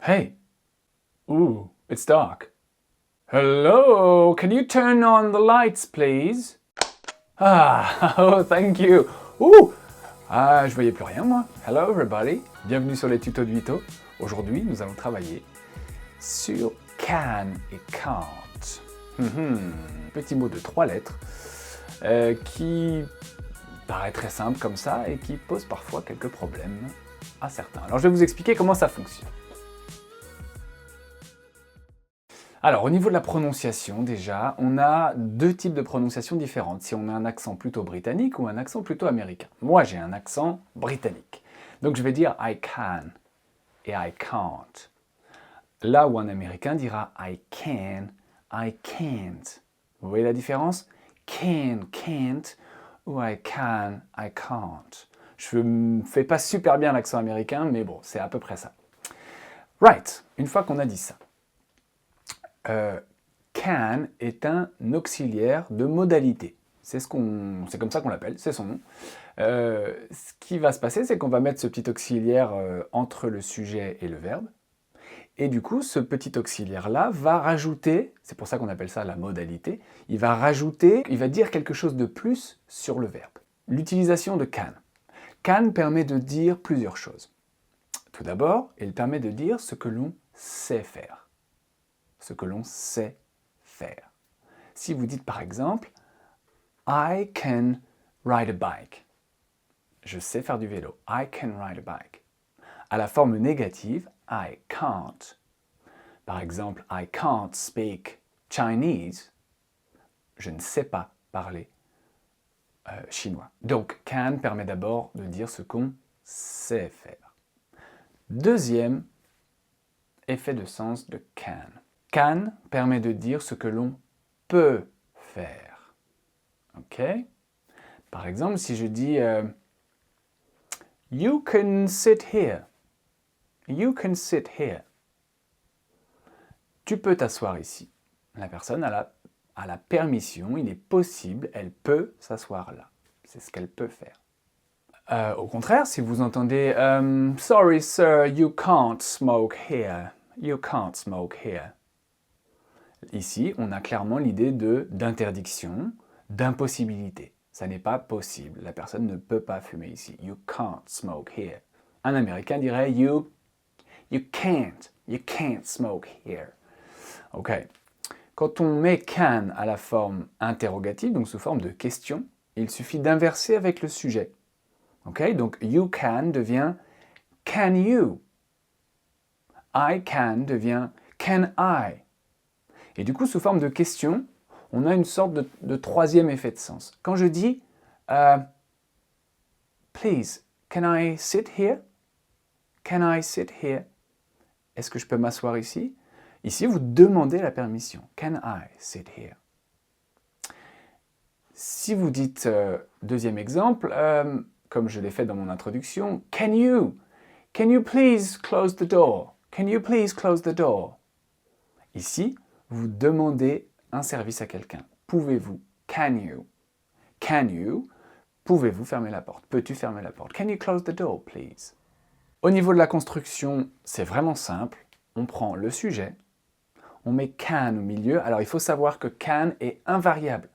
Hey, ooh, it's dark. Hello, can you turn on the lights, please? Ah, oh, thank you. Ouh, je voyais plus rien, moi. Hello, everybody. Bienvenue sur les tutos de Vito. Aujourd'hui, nous allons travailler sur can et can't. Petit mot de 3 lettres qui paraît très simple comme ça et qui pose parfois quelques problèmes à certains. Alors, je vais vous expliquer comment ça fonctionne. Alors, au niveau de la prononciation, déjà, on a 2 types de prononciation différentes, si on a un accent plutôt britannique ou un accent plutôt américain. Moi, j'ai un accent britannique. Donc, je vais dire I can et I can't. Là où un américain dira I can, I can't. Vous voyez la différence? Can, can't, ou I can, I can't. Je ne fais pas super bien l'accent américain, mais bon, c'est à peu près ça. Right, une fois qu'on a dit ça. Can est un auxiliaire de modalité. C'est comme ça qu'on l'appelle, c'est son nom. Ce qui va se passer, c'est qu'on va mettre ce petit auxiliaire entre le sujet et le verbe. Et du coup, ce petit auxiliaire-là va rajouter, c'est pour ça qu'on appelle ça la modalité, il va dire quelque chose de plus sur le verbe. L'utilisation de can. Can permet de dire plusieurs choses. Tout d'abord, il permet de dire ce que l'on sait faire. Ce que l'on sait faire. Si vous dites par exemple I can ride a bike. Je sais faire du vélo. I can ride a bike. À la forme négative, I can't. Par exemple, I can't speak Chinese. Je ne sais pas parler chinois. Donc, can permet d'abord de dire ce qu'on sait faire. Deuxième effet de sens de can. Can permet de dire ce que l'on peut faire. Ok? Par exemple, si je dis You can sit here. You can sit here. Tu peux t'asseoir ici. La personne a la permission, il est possible, elle peut s'asseoir là. C'est ce qu'elle peut faire. Au contraire, si vous entendez Sorry sir, you can't smoke here. You can't smoke here. Ici, on a clairement l'idée d'interdiction, d'impossibilité. Ça n'est pas possible. La personne ne peut pas fumer ici. You can't smoke here. Un Américain dirait You can't smoke here. Ok. Quand on met can à la forme interrogative, donc sous forme de question, il suffit d'inverser avec le sujet. Ok. Donc you can devient can you. I can devient can I. Et du coup, sous forme de question, on a une sorte de troisième effet de sens. Quand je dis Please, can I sit here? Can I sit here? Est-ce que je peux m'asseoir ici? Ici, vous demandez la permission. Can I sit here? Si vous dites, deuxième exemple, comme je l'ai fait dans mon introduction, Can you please close the door? Can you please close the door? Ici, vous demandez un service à quelqu'un. Pouvez-vous? Can you? Can you? Pouvez-vous fermer la porte? Peux-tu fermer la porte? Can you close the door, please? Au niveau de la construction, c'est vraiment simple. On prend le sujet, on met can au milieu. Alors, il faut savoir que can est invariable.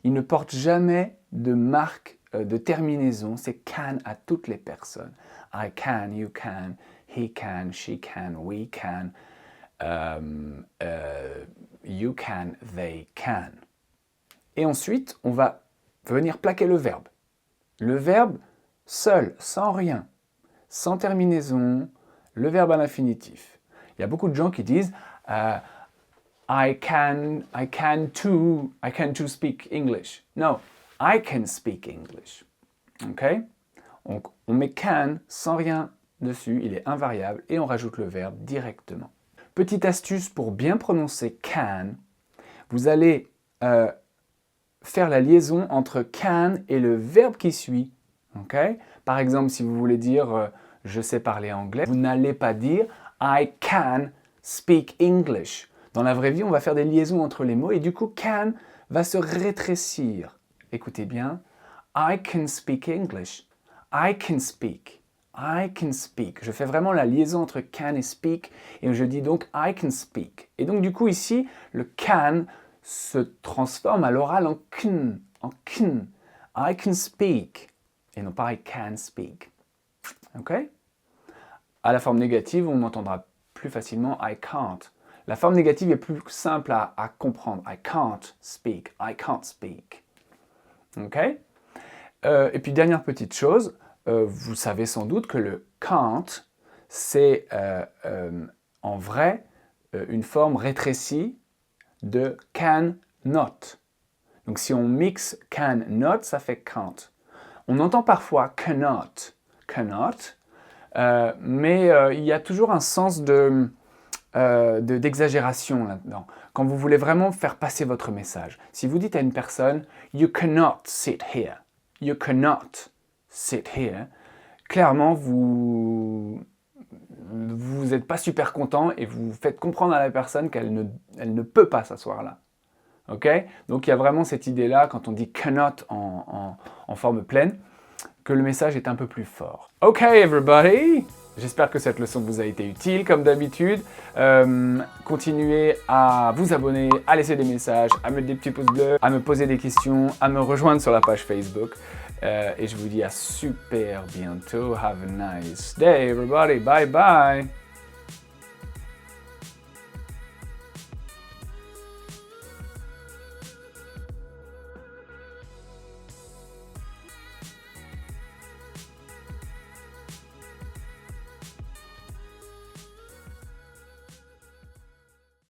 Il ne porte jamais de marque de terminaison. C'est can à toutes les personnes. I can, you can, he can, she can, we can. You can, they can. Et ensuite, on va venir plaquer le verbe. Le verbe seul, sans rien, sans terminaison, le verbe à l'infinitif. Il y a beaucoup de gens qui disent I can too speak English. No, I can speak English. Ok? Donc, on met can sans rien dessus, il est invariable, et on rajoute le verbe directement. Petite astuce pour bien prononcer can, vous allez faire la liaison entre can et le verbe qui suit. Okay? Par exemple, si vous voulez dire je sais parler anglais, vous n'allez pas dire I can speak English. Dans la vraie vie, on va faire des liaisons entre les mots et du coup, can va se rétrécir. Écoutez bien, I can speak English. I can speak. I can speak. Je fais vraiment la liaison entre can et speak et je dis donc I can speak. Et donc du coup ici, le can se transforme à l'oral en kn, en kn. I can speak et non pas I can speak. Ok? À la forme négative, on entendra plus facilement I can't. La forme négative est plus simple à comprendre. I can't speak. I can't speak. Ok? Et puis dernière petite chose, vous savez sans doute que le can't, c'est en vrai une forme rétrécie de can not. Donc si on mixe can not, ça fait can't. On entend parfois cannot, mais il y a toujours un sens d'exagération là-dedans. Quand vous voulez vraiment faire passer votre message. Si vous dites à une personne « You cannot sit here »,« You cannot sit here », clairement, vous n'êtes pas super content et vous faites comprendre à la personne qu'elle ne peut pas s'asseoir là. Ok? Donc il y a vraiment cette idée-là, quand on dit « cannot » en forme pleine, que le message est un peu plus fort. Ok everybody! J'espère que cette leçon vous a été utile, comme d'habitude. Continuez à vous abonner, à laisser des messages, à mettre des petits pouces bleus, à me poser des questions, à me rejoindre sur la page Facebook. Et je vous dis à super bientôt. Have a nice day everybody. Bye bye!